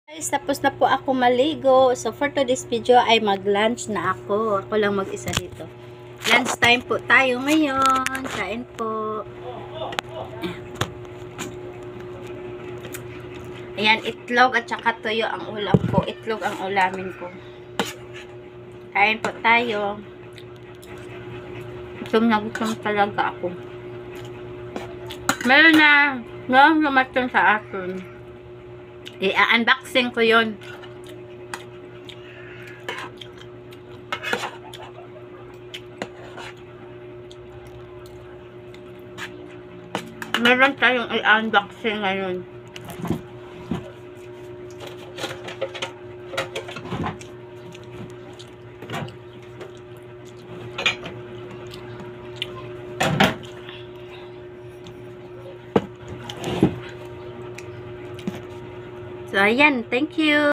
Guys, tapos na po ako maligo. So, for today's video ay mag-lunch na ako. Ako lang mag-isa dito. Lunch time po tayo ngayon. Kain po. Ayan, itlog at saka tuyo ang ulam ko. Itlog ang ulamin ko. Kain po tayo. Gutom na gutom talaga ako. Meron na lumatong sa akin. I-unboxing ko yun. Meron tayong i-unboxing ngayon. So, ayan. Thank you.